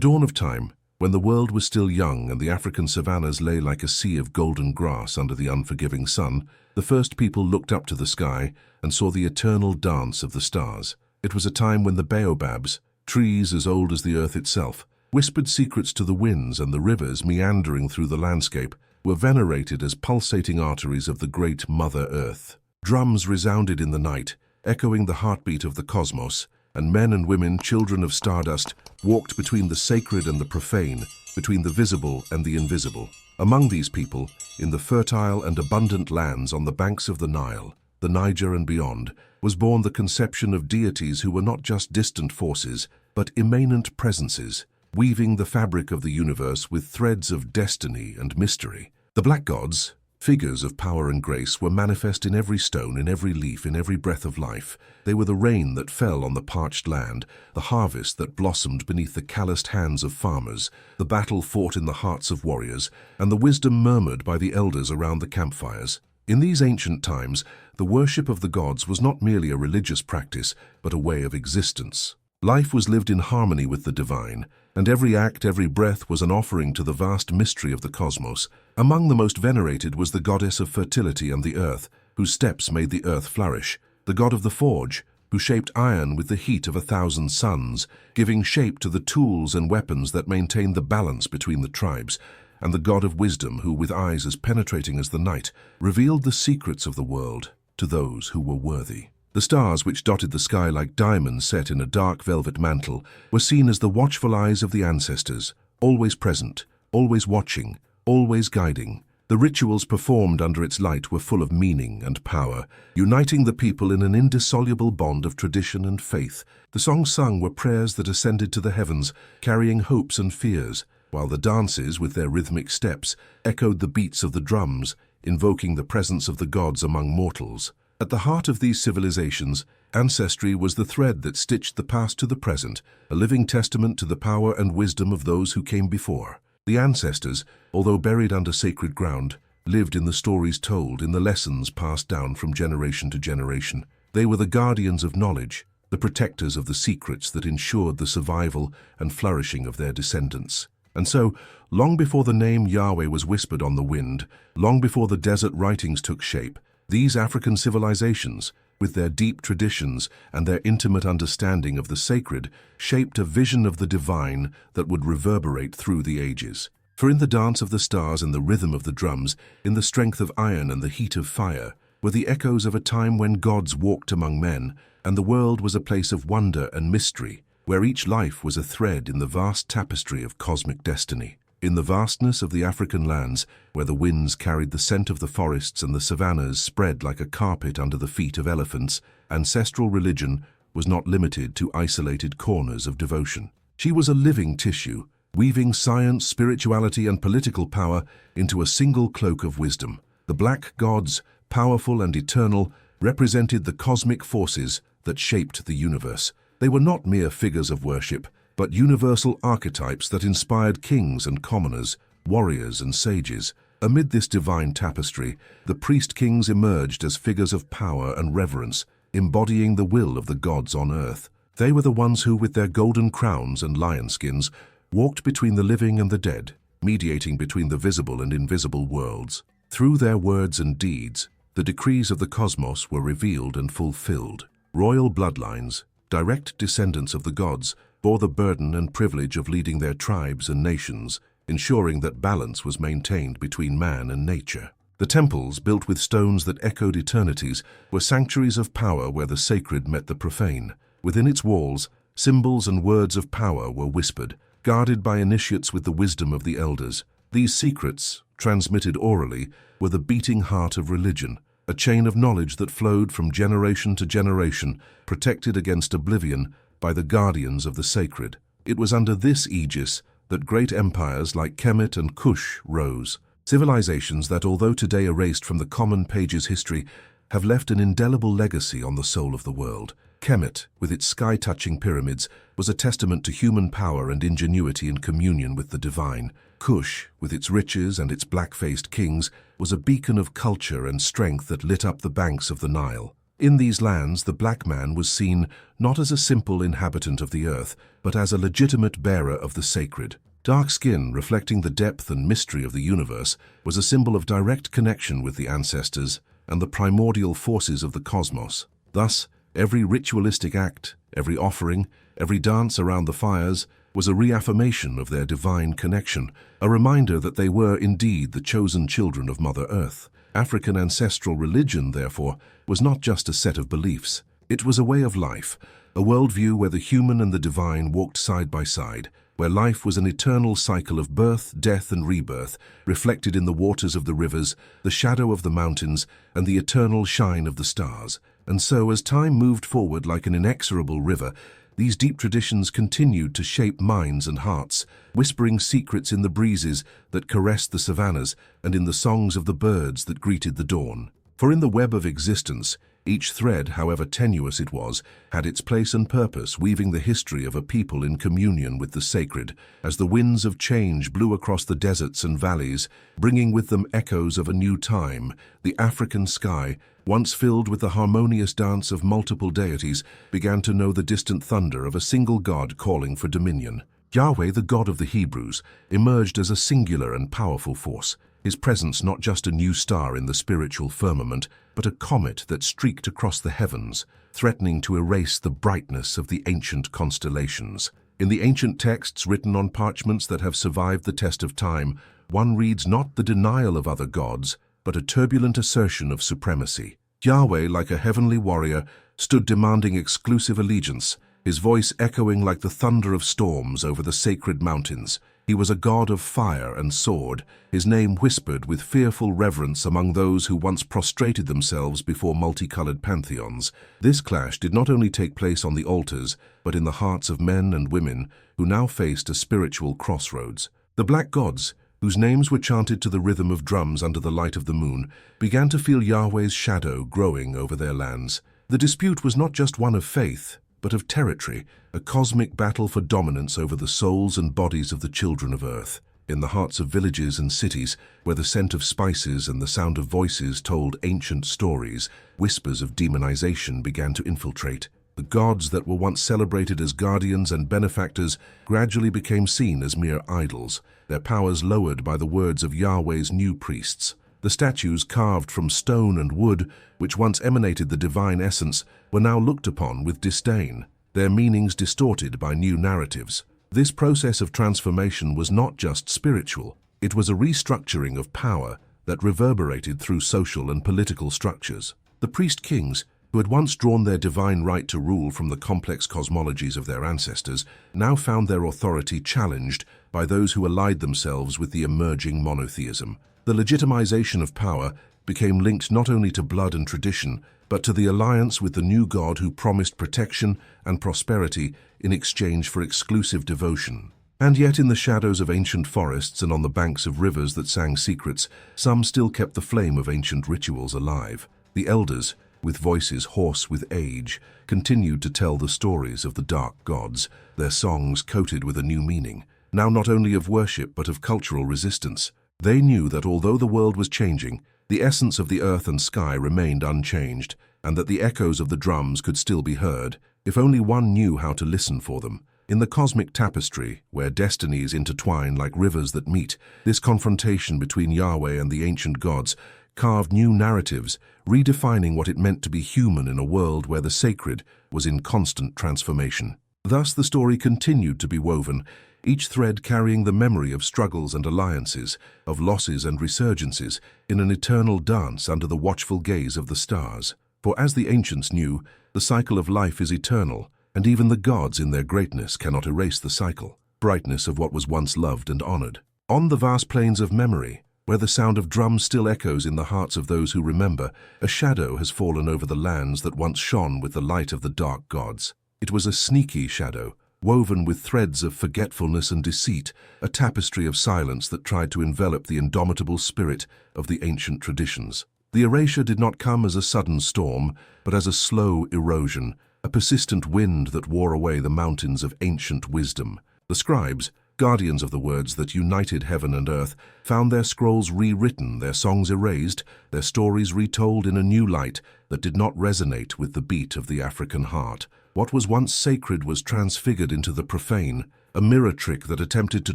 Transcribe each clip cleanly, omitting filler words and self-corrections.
Dawn of time, when the world was still young and the African savannas lay like a sea of golden grass under the unforgiving sun, the first people looked up to the sky and saw the eternal dance of the stars. It was a time when the baobabs, trees as old as the earth itself, whispered secrets to the winds, and the rivers meandering through the landscape were venerated as pulsating arteries of the great Mother Earth. Drums resounded in the night, echoing the heartbeat of the cosmos, and men and women, children of stardust, walked between the sacred and the profane, between the visible and the invisible. Among these people, in the fertile and abundant lands on the banks of the Nile, the Niger and beyond, was born the conception of deities who were not just distant forces, but immanent presences, weaving the fabric of the universe with threads of destiny and mystery. The black gods, figures of power and grace, were manifest in every stone, in every leaf, in every breath of life. They were the rain that fell on the parched land, the harvest that blossomed beneath the calloused hands of farmers, the battle fought in the hearts of warriors, and the wisdom murmured by the elders around the campfires. In these ancient times, the worship of the gods was not merely a religious practice, but a way of existence. Life was lived in harmony with the divine, and every act, every breath was an offering to the vast mystery of the cosmos. Among the most venerated was the goddess of fertility and the earth, whose steps made the earth flourish, the god of the forge, who shaped iron with the heat of 1,000 suns, giving shape to the tools and weapons that maintained the balance between the tribes, and the god of wisdom, who, with eyes as penetrating as the night, revealed the secrets of the world to those who were worthy. The stars, which dotted the sky like diamonds set in a dark velvet mantle, were seen as the watchful eyes of the ancestors, always present, always watching, always guiding. The rituals performed under its light were full of meaning and power, uniting the people in an indissoluble bond of tradition and faith. The songs sung were prayers that ascended to the heavens, carrying hopes and fears, while the dances, with their rhythmic steps, echoed the beats of the drums, invoking the presence of the gods among mortals. At the heart of these civilizations, ancestry was the thread that stitched the past to the present, a living testament to the power and wisdom of those who came before. The ancestors, although buried under sacred ground, lived in the stories told, in the lessons passed down from generation to generation. They were the guardians of knowledge, the protectors of the secrets that ensured the survival and flourishing of their descendants. And so, long before the name Yahweh was whispered on the wind, long before the desert writings took shape, these African civilizations, with their deep traditions and their intimate understanding of the sacred, shaped a vision of the divine that would reverberate through the ages. For in the dance of the stars and the rhythm of the drums, in the strength of iron and the heat of fire, were the echoes of a time when gods walked among men, and the world was a place of wonder and mystery, where each life was a thread in the vast tapestry of cosmic destiny. In the vastness of the African lands, where the winds carried the scent of the forests and the savannas spread like a carpet under the feet of elephants, ancestral religion was not limited to isolated corners of devotion. She was a living tissue, weaving science, spirituality, and political power into a single cloak of wisdom. The black gods, powerful and eternal, represented the cosmic forces that shaped the universe. They were not mere figures of worship, but universal archetypes that inspired kings and commoners, warriors and sages. Amid this divine tapestry, the priest-kings emerged as figures of power and reverence, embodying the will of the gods on earth. They were the ones who, with their golden crowns and lion skins, walked between the living and the dead, mediating between the visible and invisible worlds. Through their words and deeds, the decrees of the cosmos were revealed and fulfilled. Royal bloodlines, direct descendants of the gods, bore the burden and privilege of leading their tribes and nations, ensuring that balance was maintained between man and nature. The temples, built with stones that echoed eternities, were sanctuaries of power where the sacred met the profane. Within its walls, symbols and words of power were whispered, guarded by initiates with the wisdom of the elders. These secrets, transmitted orally, were the beating heart of religion, a chain of knowledge that flowed from generation to generation, protected against oblivion by the guardians of the sacred. It was under this aegis that great empires like Kemet and Kush rose, civilizations that, although today erased from the common page's history, have left an indelible legacy on the soul of the world. Kemet, with its sky-touching pyramids, was a testament to human power and ingenuity in communion with the divine. Kush, with its riches and its black-faced kings, was a beacon of culture and strength that lit up the banks of the Nile. In these lands, the black man was seen not as a simple inhabitant of the earth, but as a legitimate bearer of the sacred. Dark skin, reflecting the depth and mystery of the universe, was a symbol of direct connection with the ancestors and the primordial forces of the cosmos. Thus, every ritualistic act, every offering, every dance around the fires was a reaffirmation of their divine connection, a reminder that they were indeed the chosen children of Mother Earth. African ancestral religion, therefore, was not just a set of beliefs. It was a way of life, a worldview where the human and the divine walked side by side, where life was an eternal cycle of birth, death, and rebirth, reflected in the waters of the rivers, the shadow of the mountains, and the eternal shine of the stars. And so, as time moved forward like an inexorable river, these deep traditions continued to shape minds and hearts, whispering secrets in the breezes that caressed the savannas and in the songs of the birds that greeted the dawn. For in the web of existence, each thread, however tenuous it was, had its place and purpose, weaving the history of a people in communion with the sacred, as the winds of change blew across the deserts and valleys, bringing with them echoes of a new time. The African sky, once filled with the harmonious dance of multiple deities, began to know the distant thunder of a single God calling for dominion. Yahweh, the God of the Hebrews, emerged as a singular and powerful force, his presence not just a new star in the spiritual firmament, but a comet that streaked across the heavens, threatening to erase the brightness of the ancient constellations. In the ancient texts written on parchments that have survived the test of time, one reads not the denial of other gods, but a turbulent assertion of supremacy. Yahweh, like a heavenly warrior, stood demanding exclusive allegiance, his voice echoing like the thunder of storms over the sacred mountains. He was a god of fire and sword, his name whispered with fearful reverence among those who once prostrated themselves before multicolored pantheons. This clash did not only take place on the altars, but in the hearts of men and women who now faced a spiritual crossroads. The black gods, whose names were chanted to the rhythm of drums under the light of the moon, began to feel Yahweh's shadow growing over their lands. The dispute was not just one of faith, but of territory, a cosmic battle for dominance over the souls and bodies of the children of Earth. In the hearts of villages and cities, where the scent of spices and the sound of voices told ancient stories, whispers of demonization began to infiltrate. The gods that were once celebrated as guardians and benefactors gradually became seen as mere idols, their powers lowered by the words of Yahweh's new priests. The statues carved from stone and wood, which once emanated the divine essence, were now looked upon with disdain, their meanings distorted by new narratives. This process of transformation was not just spiritual, it was a restructuring of power that reverberated through social and political structures. The priest-kings, who had once drawn their divine right to rule from the complex cosmologies of their ancestors, now found their authority challenged by those who allied themselves with the emerging monotheism. The legitimization of power became linked not only to blood and tradition, but to the alliance with the new God who promised protection and prosperity in exchange for exclusive devotion. And yet in the shadows of ancient forests and on the banks of rivers that sang secrets, some still kept the flame of ancient rituals alive. The elders, with voices hoarse with age, continued to tell the stories of the dark gods, their songs coated with a new meaning, now not only of worship but of cultural resistance. They knew that although the world was changing, the essence of the earth and sky remained unchanged, and that the echoes of the drums could still be heard, if only one knew how to listen for them. In the cosmic tapestry, where destinies intertwine like rivers that meet, this confrontation between Yahweh and the ancient gods carved new narratives, redefining what it meant to be human in a world where the sacred was in constant transformation. Thus the story continued to be woven, each thread carrying the memory of struggles and alliances, of losses and resurgences, in an eternal dance under the watchful gaze of the stars. For as the ancients knew, the cycle of life is eternal, and even the gods in their greatness cannot erase the cycle, brightness of what was once loved and honored. On the vast plains of memory, where the sound of drums still echoes in the hearts of those who remember, a shadow has fallen over the lands that once shone with the light of the dark gods. It was a sneaky shadow, woven with threads of forgetfulness and deceit, a tapestry of silence that tried to envelop the indomitable spirit of the ancient traditions. The erasure did not come as a sudden storm, but as a slow erosion, a persistent wind that wore away the mountains of ancient wisdom. The scribes, guardians of the words that united heaven and earth, found their scrolls rewritten, their songs erased, their stories retold in a new light that did not resonate with the beat of the African heart. What was once sacred was transfigured into the profane, a mirror trick that attempted to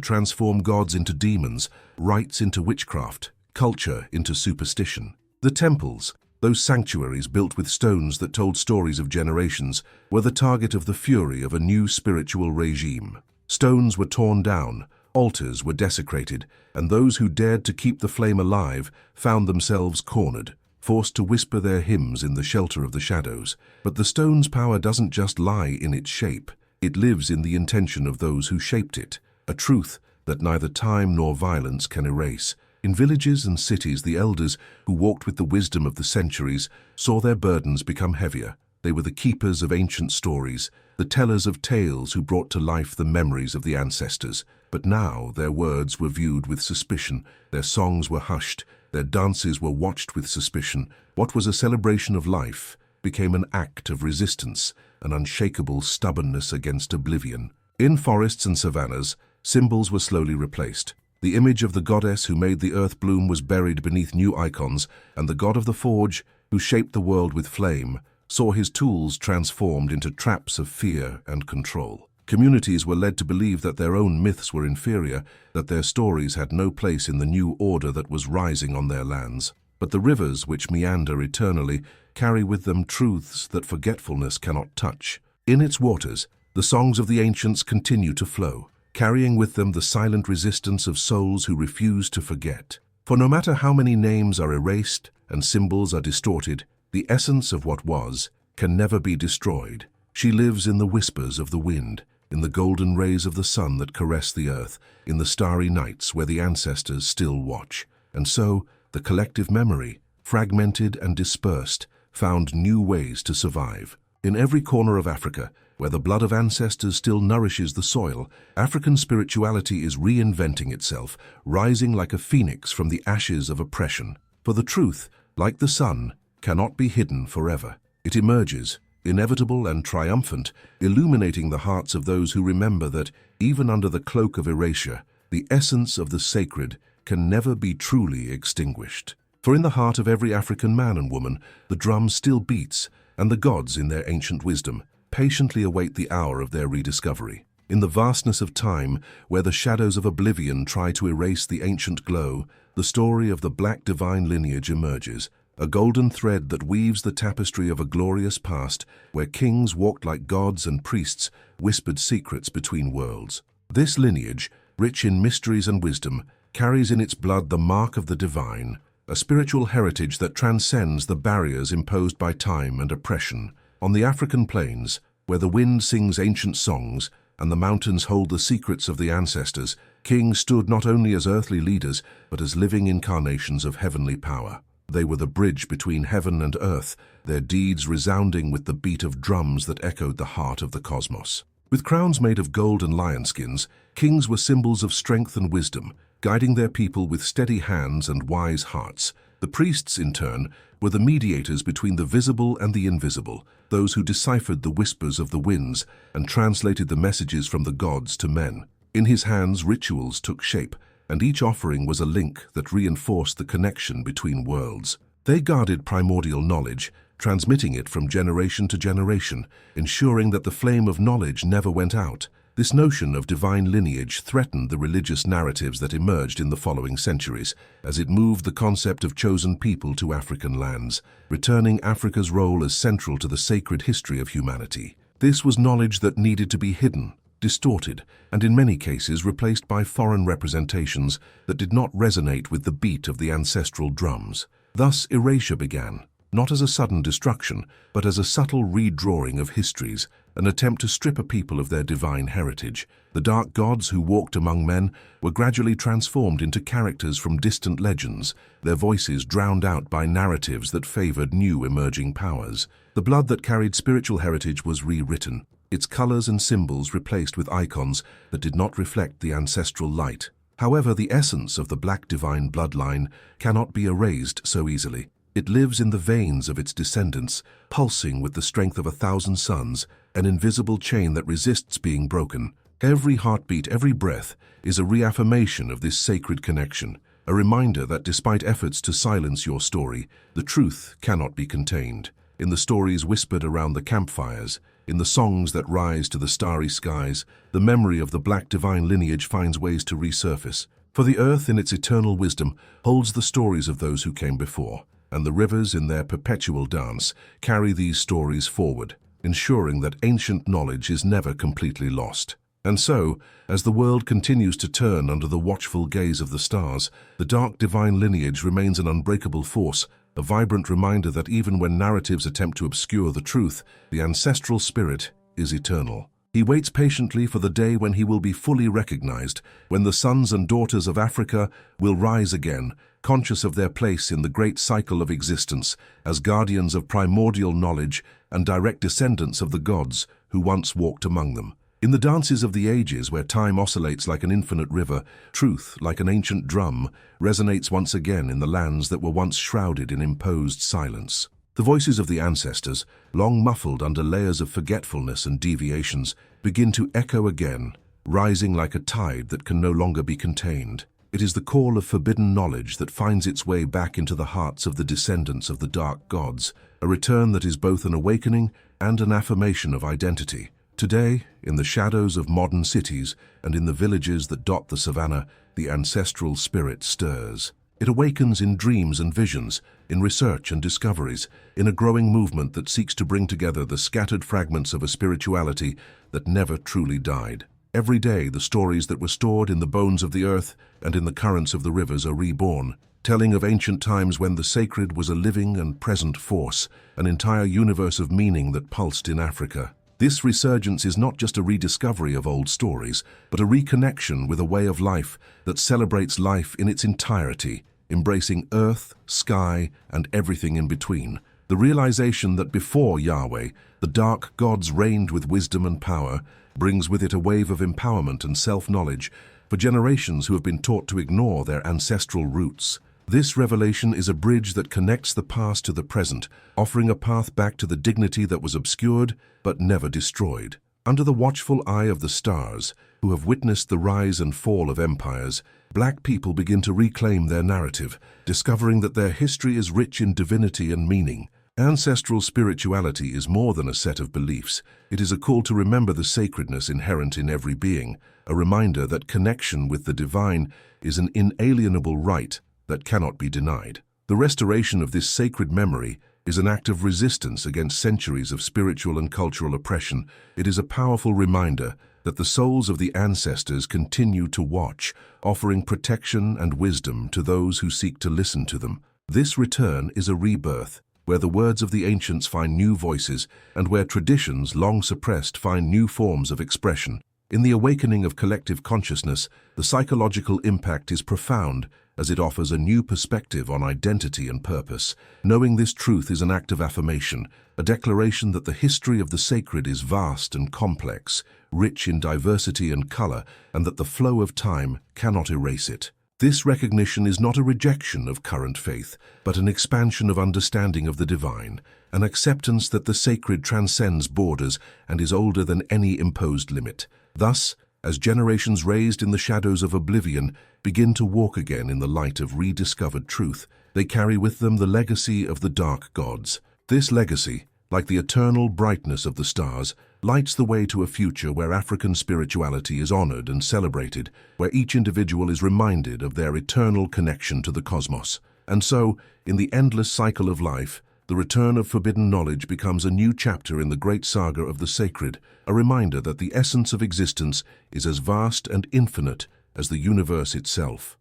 transform gods into demons, rites into witchcraft, culture into superstition. The temples, those sanctuaries built with stones that told stories of generations, were the target of the fury of a new spiritual regime. Stones were torn down, altars were desecrated, and those who dared to keep the flame alive found themselves cornered, forced to whisper their hymns in the shelter of the shadows. But the stone's power doesn't just lie in its shape. It lives in the intention of those who shaped it, a truth that neither time nor violence can erase. In villages and cities, the elders, who walked with the wisdom of the centuries, saw their burdens become heavier. They were the keepers of ancient stories, the tellers of tales who brought to life the memories of the ancestors. But now their words were viewed with suspicion, their songs were hushed, their dances were watched with suspicion. What was a celebration of life became an act of resistance, an unshakable stubbornness against oblivion. In forests and savannas, symbols were slowly replaced. The image of the goddess who made the earth bloom was buried beneath new icons, and the god of the forge, who shaped the world with flame, saw his tools transformed into traps of fear and control. Communities were led to believe that their own myths were inferior, that their stories had no place in the new order that was rising on their lands. But the rivers which meander eternally carry with them truths that forgetfulness cannot touch. In its waters, the songs of the ancients continue to flow, carrying with them the silent resistance of souls who refuse to forget. For no matter how many names are erased and symbols are distorted, the essence of what was can never be destroyed. She lives in the whispers of the wind, in the golden rays of the sun that caress the earth, in the starry nights where the ancestors still watch. And so, the collective memory, fragmented and dispersed, found new ways to survive. In every corner of Africa, where the blood of ancestors still nourishes the soil, African spirituality is reinventing itself, rising like a phoenix from the ashes of oppression. For the truth, like the sun, cannot be hidden forever. It emerges, inevitable and triumphant, illuminating the hearts of those who remember that, even under the cloak of erasure, the essence of the sacred can never be truly extinguished. For in the heart of every African man and woman, the drum still beats, and the gods, in their ancient wisdom, patiently await the hour of their rediscovery. In the vastness of time, where the shadows of oblivion try to erase the ancient glow, the story of the black divine lineage emerges, a golden thread that weaves the tapestry of a glorious past where kings walked like gods and priests whispered secrets between worlds. This lineage, rich in mysteries and wisdom, carries in its blood the mark of the divine, a spiritual heritage that transcends the barriers imposed by time and oppression. On the African plains, where the wind sings ancient songs and the mountains hold the secrets of the ancestors, kings stood not only as earthly leaders, but as living incarnations of heavenly power. They were the bridge between heaven and earth, their deeds resounding with the beat of drums that echoed the heart of the cosmos. With crowns made of gold and lion skins, kings were symbols of strength and wisdom, guiding their people with steady hands and wise hearts. The priests, in turn, were the mediators between the visible and the invisible, those who deciphered the whispers of the winds and translated the messages from the gods to men. In his hands, rituals took shape, and each offering was a link that reinforced the connection between worlds. They guarded primordial knowledge, transmitting it from generation to generation, ensuring that the flame of knowledge never went out. This notion of divine lineage threatened the religious narratives that emerged in the following centuries, as it moved the concept of chosen people to African lands, returning Africa's role as central to the sacred history of humanity. This was knowledge that needed to be hidden, distorted, and in many cases replaced by foreign representations that did not resonate with the beat of the ancestral drums. Thus erasure began, not as a sudden destruction, but as a subtle redrawing of histories, an attempt to strip a people of their divine heritage. The dark gods who walked among men were gradually transformed into characters from distant legends, their voices drowned out by narratives that favored new emerging powers. The blood that carried spiritual heritage was rewritten, its colors and symbols replaced with icons that did not reflect the ancestral light. However, the essence of the black divine bloodline cannot be erased so easily. It lives in the veins of its descendants, pulsing with the strength of 1,000 suns, an invisible chain that resists being broken. Every heartbeat, every breath is a reaffirmation of this sacred connection, a reminder that despite efforts to silence your story, the truth cannot be contained. In the stories whispered around the campfires, in the songs that rise to the starry skies, the memory of the black divine lineage finds ways to resurface. For the earth in its eternal wisdom holds the stories of those who came before, and the rivers in their perpetual dance carry these stories forward, ensuring that ancient knowledge is never completely lost. And so, as the world continues to turn under the watchful gaze of the stars, the dark divine lineage remains an unbreakable force, a vibrant reminder that even when narratives attempt to obscure the truth, the ancestral spirit is eternal. He waits patiently for the day when he will be fully recognized, when the sons and daughters of Africa will rise again, conscious of their place in the great cycle of existence, as guardians of primordial knowledge and direct descendants of the gods who once walked among them. In the dances of the ages, where time oscillates like an infinite river, truth, like an ancient drum, resonates once again in the lands that were once shrouded in imposed silence. The voices of the ancestors, long muffled under layers of forgetfulness and deviations, begin to echo again, rising like a tide that can no longer be contained. It is the call of forbidden knowledge that finds its way back into the hearts of the descendants of the dark gods, a return that is both an awakening and an affirmation of identity. Today, in the shadows of modern cities and in the villages that dot the savannah, the ancestral spirit stirs. It awakens in dreams and visions, in research and discoveries, in a growing movement that seeks to bring together the scattered fragments of a spirituality that never truly died. Every day, the stories that were stored in the bones of the earth and in the currents of the rivers are reborn, telling of ancient times when the sacred was a living and present force, an entire universe of meaning that pulsed in Africa. This resurgence is not just a rediscovery of old stories, but a reconnection with a way of life that celebrates life in its entirety, embracing earth, sky, and everything in between. The realization that before Yahweh, the dark gods reigned with wisdom and power, brings with it a wave of empowerment and self-knowledge for generations who have been taught to ignore their ancestral roots. This revelation is a bridge that connects the past to the present, offering a path back to the dignity that was obscured but never destroyed. Under the watchful eye of the stars, who have witnessed the rise and fall of empires, black people begin to reclaim their narrative, discovering that their history is rich in divinity and meaning. Ancestral spirituality is more than a set of beliefs. It is a call to remember the sacredness inherent in every being, a reminder that connection with the divine is an inalienable right that cannot be denied. The restoration of this sacred memory is an act of resistance against centuries of spiritual and cultural oppression. It is a powerful reminder that the souls of the ancestors continue to watch, offering protection and wisdom to those who seek to listen to them. This return is a rebirth, where the words of the ancients find new voices and where traditions long suppressed find new forms of expression. In the awakening of collective consciousness, the psychological impact is profound, as it offers a new perspective on identity and purpose. Knowing this truth is an act of affirmation, a declaration that the history of the sacred is vast and complex, rich in diversity and color, and that the flow of time cannot erase it. This recognition is not a rejection of current faith, but an expansion of understanding of the divine, an acceptance that the sacred transcends borders and is older than any imposed limit. Thus, as generations raised in the shadows of oblivion begin to walk again in the light of rediscovered truth, they carry with them the legacy of the dark gods. This legacy, like the eternal brightness of the stars, lights the way to a future where African spirituality is honored and celebrated, where each individual is reminded of their eternal connection to the cosmos. And so, in the endless cycle of life, the return of forbidden knowledge becomes a new chapter in the great saga of the sacred, a reminder that the essence of existence is as vast and infinite as the universe itself.